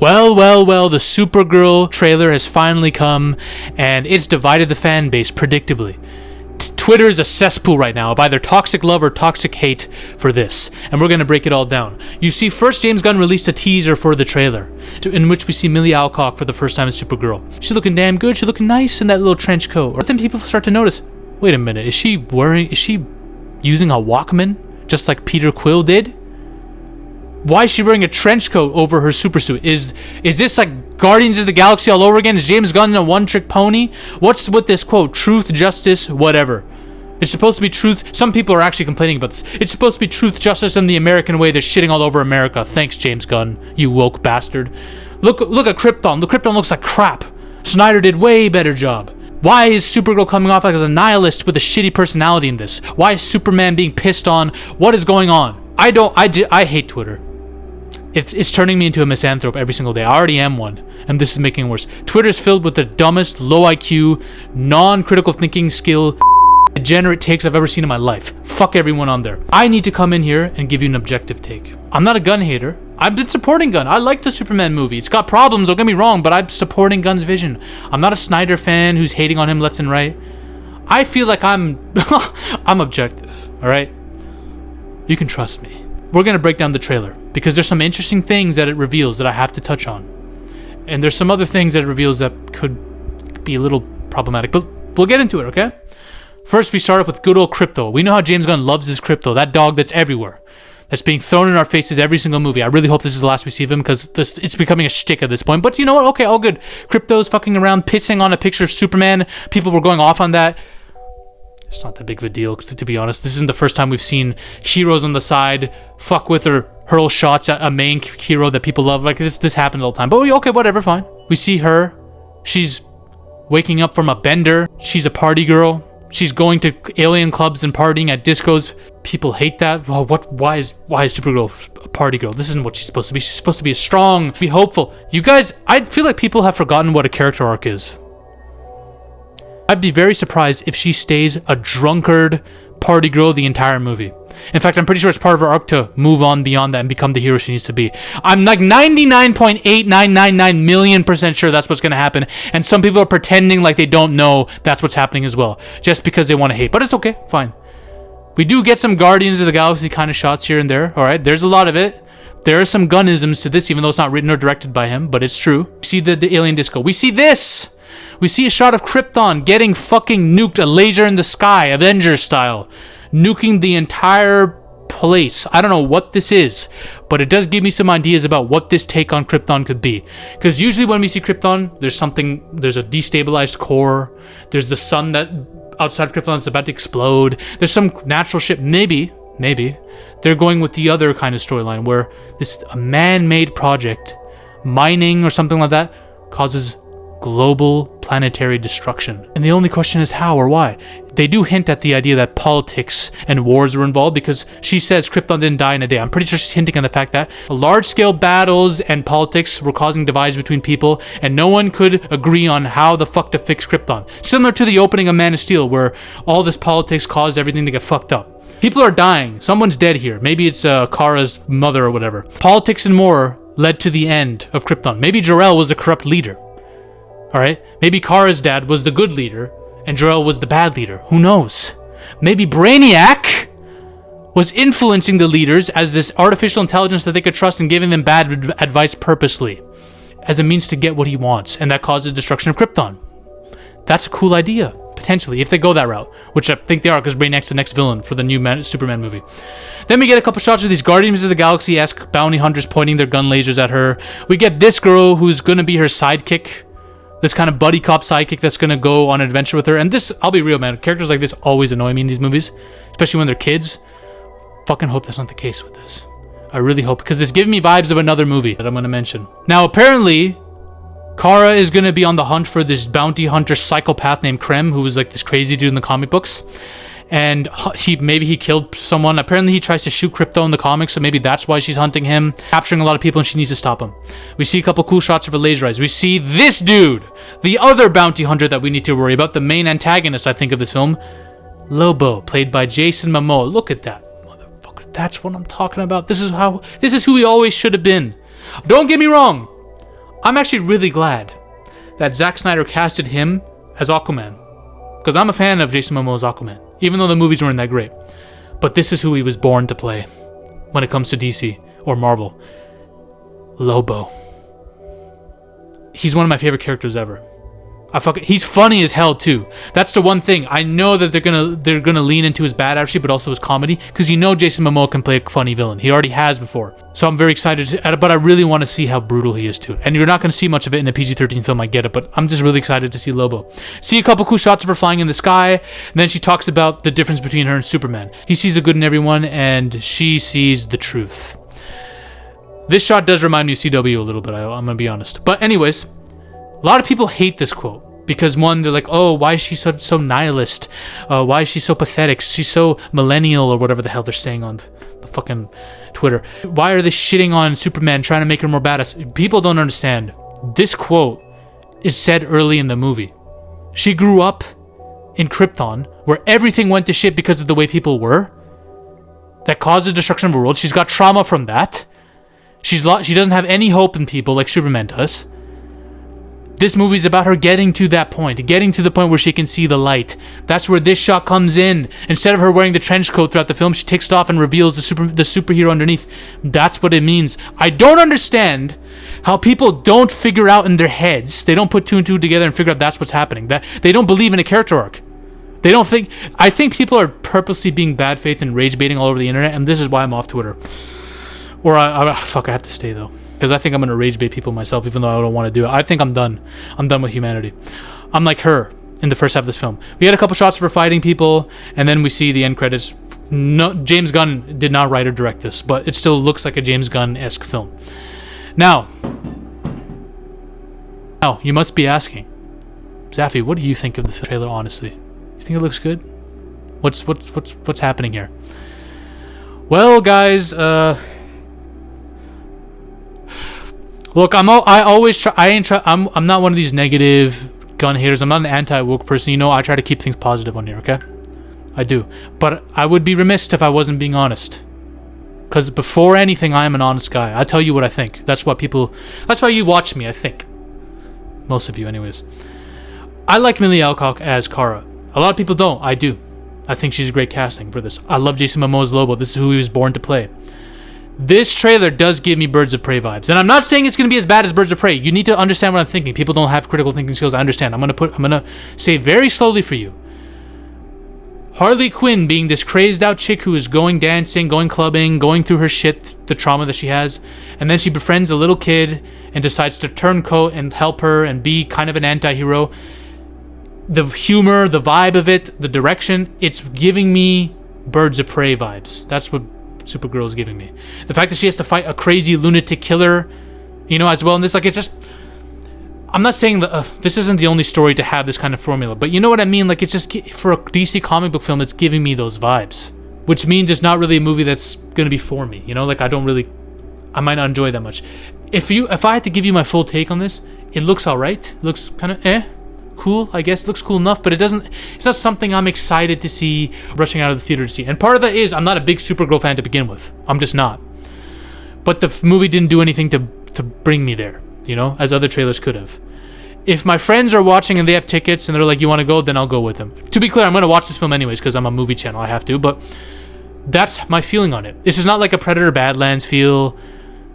Well, the Supergirl trailer has finally come, and it's divided the fan base predictably. Twitter is a cesspool right now of either toxic love or toxic hate for this, and we're going to break it all down. You see, first James Gunn released a teaser for the trailer, in which we see Millie Alcock for the first time as Supergirl. She's looking damn good, she's looking nice in that little trench coat. But then people start to notice, wait a minute, is she using a Walkman, just like Peter Quill did? Why is she wearing a trench coat over her supersuit? Is this like Guardians of the Galaxy all over again? Is James Gunn a one-trick pony? What's with this quote? Truth, justice, whatever. It's supposed to be truth. Some people are actually complaining about this. It's supposed to be truth, justice, and the American way. They're shitting all over America. Thanks, James Gunn, you woke bastard. Look at KRYPTON. The KRYPTON looks like crap. Snyder did way better job. Why is Supergirl coming off like as a nihilist with a shitty personality in this? Why is Superman being pissed on? What is going on? I hate Twitter. It's turning me into a misanthrope every single day. I already am one, and this is making it worse. Twitter is filled with the dumbest, low IQ, non-critical thinking skill, degenerate takes I've ever seen in my life. Fuck everyone on there. I need to come in here and give you an objective take. I'm not a Gunn hater. I've been supporting Gunn. I like the Superman movie. It's got problems, don't get me wrong, but I'm supporting Gunn's vision. I'm not a Snyder fan who's hating on him left and right. I feel like I'm objective, all right? You can trust me. We're going to break down the trailer because there's some interesting things that it reveals that I have to touch on. And there's some other things that it reveals that could be a little problematic, but we'll get into it, okay? First, we start off with good old Krypto. We know how James Gunn loves his Krypto, that dog that's everywhere, that's being thrown in our faces every single movie. I really hope this is the last we see of him because it's becoming a shtick at this point. But you know what? Okay, all good. Krypto's fucking around, pissing on a picture of Superman. People were going off on that. It's not that big of a deal, to be honest. This isn't the first time we've seen heroes on the side fuck with or hurl shots at a main hero that people love. Like, this happens all the time. But okay, whatever, fine. We see her. She's waking up from a bender. She's a party girl. She's going to alien clubs and partying at discos. People hate that. Well, why is Supergirl a party girl? This isn't what she's supposed to be. She's supposed to be strong, be hopeful. You guys, I feel like people have forgotten what a character arc is. I'd be very surprised if she stays a drunkard party girl the entire movie. In fact, I'm pretty sure it's part of her arc to move on beyond that and become the hero she needs to be. I'm like 99.8999 million% sure that's what's going to happen. And some people are pretending like they don't know that's what's happening as well, just because they want to hate. But it's okay, fine. We do get some Guardians of the Galaxy kind of shots here and there. All right, there's a lot of it. There are some Gunnisms to this, even though it's not written or directed by him, but it's true. We see the alien disco. We see this. We see a shot of Krypton getting fucking nuked, a laser in the sky, Avengers style, nuking the entire place. I don't know what this is, but it does give me some ideas about what this take on Krypton could be. Because usually when we see Krypton, there's a destabilized core, there's the sun that outside of Krypton is about to explode, there's some natural shit. Maybe they're going with the other kind of storyline where a man-made project, mining or something like that, causes global planetary destruction. And the only question is how or why. They do hint at the idea that politics and wars were involved because she says Krypton didn't die in a day. I'm pretty sure she's hinting on the fact that large-scale battles and politics were causing divides between people and no one could agree on how the fuck to fix Krypton. Similar to the opening of Man of Steel where all this politics caused everything to get fucked up. People are dying. Someone's dead here. Maybe it's Kara's mother or whatever. Politics and war led to the end of Krypton. Maybe Jor-El was a corrupt leader. Alright? Maybe Kara's dad was the good leader, and Jor-El was the bad leader. Who knows? Maybe BRANIAC was influencing the leaders as this artificial intelligence that they could trust and giving them bad advice purposely, as a means to get what he wants, and that caused the destruction of Krypton. That's a cool idea, potentially, if they go that route, which I think they are, because BRANIAC's the next villain for the new Superman movie. Then we get a couple shots of these Guardians of the Galaxy-esque bounty hunters pointing their gun lasers at her. We get this girl who's going to be her sidekick, this kind of buddy cop sidekick that's going to go on an adventure with her. And this, I'll be real, man, characters like this always annoy me in these movies, especially when they're kids. Fucking hope that's not the case with this. I really hope, because it's giving me vibes of another movie that I'm going to mention. Now, apparently, Kara is going to be on the hunt for this bounty hunter psychopath named Krem, who was like this crazy dude in the comic books. And maybe he killed someone. Apparently he tries to shoot Krypto in the comics, so maybe that's why she's hunting him, capturing a lot of people, and she needs to stop him. We see a couple cool shots of her laser eyes. We see this dude, the other bounty hunter that we need to worry about, the main antagonist, I think, of this film, Lobo, played by Jason Momoa. Look at that, motherfucker. That's what I'm talking about. This is who he always should have been. Don't get me wrong. I'm actually really glad that Zack Snyder casted him as Aquaman, because I'm a fan of Jason Momoa's Aquaman, even though the movies weren't that great. But this is who he was born to play when it comes to DC or Marvel. Lobo. He's one of my favorite characters ever. He's funny as hell too. That's the one thing. I know that they're gonna lean into his bad attitude, but also his comedy, because you know Jason Momoa can play a funny villain. He already has before. So I'm very excited, but I really want to see how brutal he is too. And you're not gonna see much of it in a PG-13 film, I get it, but I'm just really excited to see Lobo. See a couple cool shots of her flying in the sky, and then she talks about the difference between her and Superman. He sees the good in everyone, and she sees the truth. This shot does remind me of CW a little bit, I'm gonna be honest. But anyways, a lot of people hate this quote because, one, they're like, oh, why is she so nihilist? Why is she so pathetic? She's so millennial, or whatever the hell they're saying on the fucking Twitter. Why are they shitting on Superman, trying to make her more badass? People don't understand. This quote is said early in the movie. She grew up in Krypton, where everything went to shit because of the way people were. That caused the destruction of the world. She's got trauma from that. She doesn't have any hope in people like Superman does. This movie's about her getting to that point, getting to the point where she can see the light. That's where this shot comes in. Instead of her wearing the trench coat throughout the film, she takes it off and reveals the superhero underneath. That's what it means. I don't understand how people don't figure out in their heads. They don't put two and two together and figure out that's what's happening. That they don't believe in a character arc. They don't think. I think people are purposely being bad faith and rage baiting all over the internet, and this is why I'm off Twitter. Or I have to stay though, because I think I'm gonna rage bait people myself, even though I don't want to do it. I think I'm done. I'm done with humanity. I'm like her in the first half of this film. We had a couple shots of her fighting people, and then we see the end credits. No, James Gunn did not write or direct this, but it still looks like a James Gunn-esque film. Now, you must be asking, Zaffy, what do you think of the trailer? Honestly, you think it looks good? What's happening here? Well, guys, look, I'm not one of these negative gun haters. I'm not an anti-woke person. You know, I try to keep things positive on here, okay? I do. But I would be remiss if I wasn't being honest. Because before anything, I am an honest guy. I tell you what I think. That's why you watch me, I think. Most of you, anyways. I like Millie Alcock as Kara. A lot of people don't. I do. I think she's a great casting for this. I love Jason Momoa's Lobo. This is who he was born to play. This trailer does give me Birds of Prey vibes. And I'm not saying it's going to be as bad as Birds of Prey. You need to understand what I'm thinking. People don't have critical thinking skills. I understand. I'm going to say very slowly for you. Harley Quinn being this crazed out chick who is going dancing, going clubbing, going through her shit, the trauma that she has. And then she befriends a little kid and decides to turncoat and help her and be kind of an anti-hero. The humor, the vibe of it, the direction, it's giving me Birds of Prey vibes. That's what Supergirl is giving me. The fact that she has to fight a crazy lunatic killer, you know, as well. And this, like, it's just, I'm not saying that this isn't the only story to have this kind of formula, but you know what I mean? Like, it's just, for a DC comic book film, it's giving me those vibes, which means it's not really a movie that's gonna be for me, you know? Like, I might not enjoy it that much. If I had to give you my full take on this, it looks alright. It looks kind of cool, I guess. It looks cool enough, but it's not something I'm excited to see, rushing out of the theater to see. And part of that is I'm not a big Supergirl fan to begin with. I'm just not. But the movie didn't do anything to bring me there, you know, as other trailers could have. If my friends are watching and they have tickets and they're like, you want to go, then I'll go with them. To be clear, I'm going to watch this film anyways because I'm a movie channel. I have to, but that's my feeling on it. This is not like a Predator Badlands feel.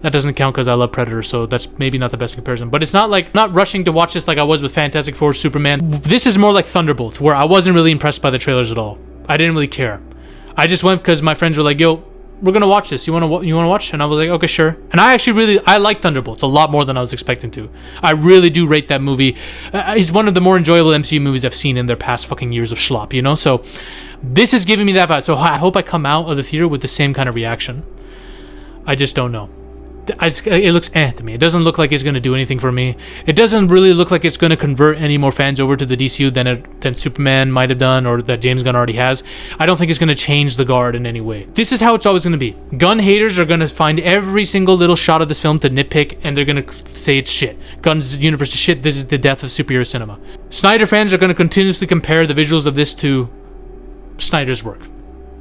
That doesn't count because I love Predator, so that's maybe not the best comparison. But it's not like, not rushing to watch this like I was with Fantastic Four, Superman. This is more like Thunderbolts, where I wasn't really impressed by the trailers at all. I didn't really care. I just went because my friends were like, yo, we're gonna watch this. You wanna watch? And I was like, okay, sure. And I like Thunderbolts a lot more than I was expecting to. I really do rate that movie. It's one of the more enjoyable MCU movies I've seen in their past fucking years of schlop, you know? So this is giving me that vibe. So I hope I come out of the theater with the same kind of reaction. I just don't know. It looks to me. It doesn't look like it's going to do anything for me. It doesn't really look like it's going to convert any more fans over to the DCU than Superman might have done, or that James Gunn already has. I don't think it's going to change the guard in any way. This is how it's always going to be. Gunn haters are going to find every single little shot of this film to nitpick, and they're going to say it's shit. Gunn's universe is shit. This is the death of superhero cinema. Snyder fans are going to continuously compare the visuals of this to Snyder's work.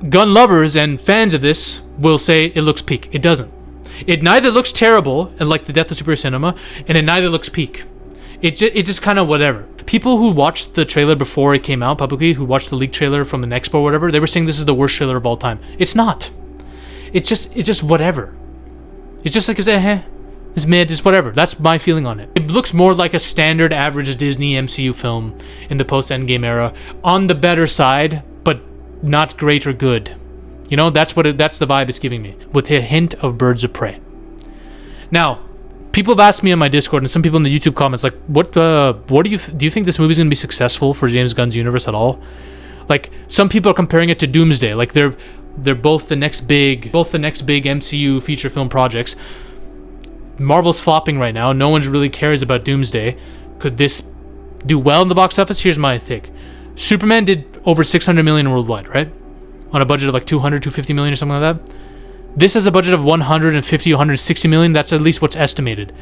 Gunn lovers and fans of this will say it looks peak. It doesn't. It neither looks terrible, like the death of superhero cinema, and it neither looks peak. It's just kind of whatever. People who watched the trailer before it came out publicly, who watched the leaked trailer from an expo or whatever, they were saying this is the worst trailer of all time. It's not. It's just whatever. It's just like it's mid, it's whatever. That's my feeling on it. It looks more like a standard average Disney MCU film in the post-Endgame era, on the better side, but not great or good. You know, that's the vibe it's giving me, with a hint of Birds of Prey. Now, people have asked me on my Discord and some people in the YouTube comments, like, what do you think this movie's gonna be successful for James Gunn's universe at all? Like, some people are comparing it to Doomsday, like they're both the next big MCU feature film projects. Marvel's flopping right now. No one really cares about Doomsday. Could this do well in the box office? Here's my take. Superman did over 600 million worldwide, right? On a budget of like 250 million or something like that. This has a budget of 150, 160 million. That's at least what's estimated.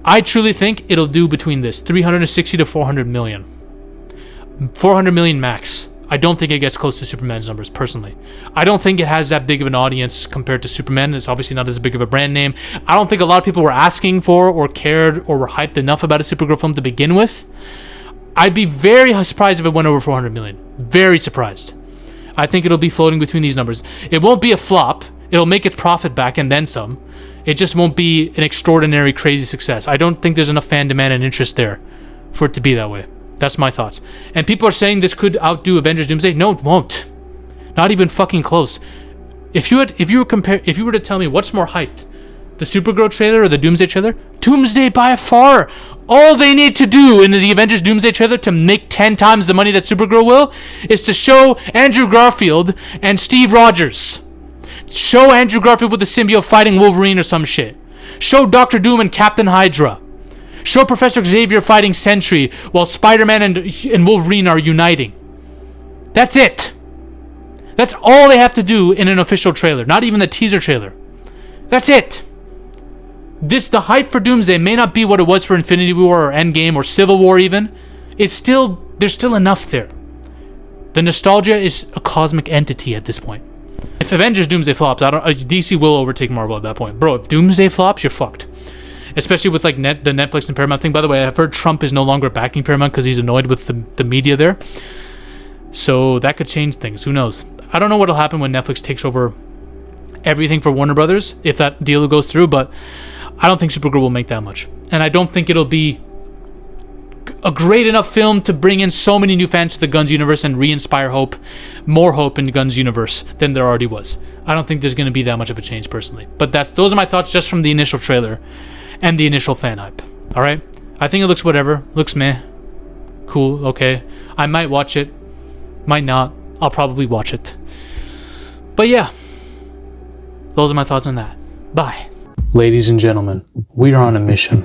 I truly think it'll do between this 360 to 400 million. 400 million max. I don't think it gets close to Superman's numbers, personally. I don't think it has that big of an audience compared to Superman. It's obviously not as big of a brand name. I don't think a lot of people were asking for or cared or were hyped enough about a Supergirl film to begin with. I'd be very surprised if it went over 400 million. Very surprised. I think it'll be floating between these numbers. It won't be a flop. It'll make its profit back and then some. It just won't be an extraordinary, crazy success. I don't think there's enough fan demand and interest there for it to be that way. That's my thoughts. And people are saying this could outdo Avengers Doomsday. No, it won't. Not even fucking close. If you were to tell me what's more hyped, the Supergirl trailer or the Doomsday trailer, Doomsday by far. All they need to do in the Avengers Doomsday trailer to make 10 times the money that Supergirl will is to show Andrew Garfield and Steve Rogers. Show Andrew Garfield with the symbiote fighting Wolverine or some shit. Show Doctor Doom and Captain Hydra. Show Professor Xavier fighting Sentry while Spider-Man and Wolverine are uniting. That's it. That's all they have to do in an official trailer. Not even the teaser trailer. That's it. The hype for Doomsday may not be what it was for Infinity War or Endgame or Civil War even. There's still enough there. The nostalgia is a cosmic entity at this point. If Avengers Doomsday flops, DC will overtake Marvel at that point. Bro, if Doomsday flops, you're fucked. Especially with like the Netflix and Paramount thing. By the way, I've heard Trump is no longer backing Paramount because he's annoyed with the media there. So that could change things. Who knows? I don't know what'll happen when Netflix takes over everything for Warner Brothers, if that deal goes through, but I don't think Supergirl will make that much. And I don't think it'll be a great enough film to bring in so many new fans to the Gunn's universe and re-inspire more hope in the Gunn's universe than there already was. I don't think there's going to be that much of a change personally. But those are my thoughts just from the initial trailer and the initial fan hype. Alright? I think it looks whatever. Looks meh. Cool, okay. I might watch it. Might not. I'll probably watch it. But yeah. Those are my thoughts on that. Bye. Ladies and gentlemen, we are on a mission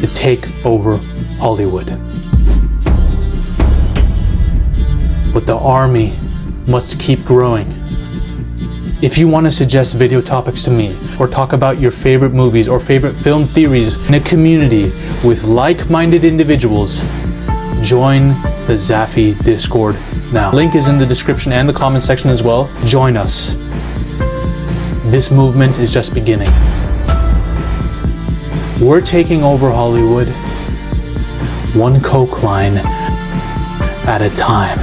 to take over Hollywood. But the army must keep growing. If you want to suggest video topics to me, or talk about your favorite movies or favorite film theories in a community with like-minded individuals, join the Zafy Discord now. Link is in the description and the comment section as well. Join us. This movement is just beginning. We're taking over Hollywood, one coke line at a time.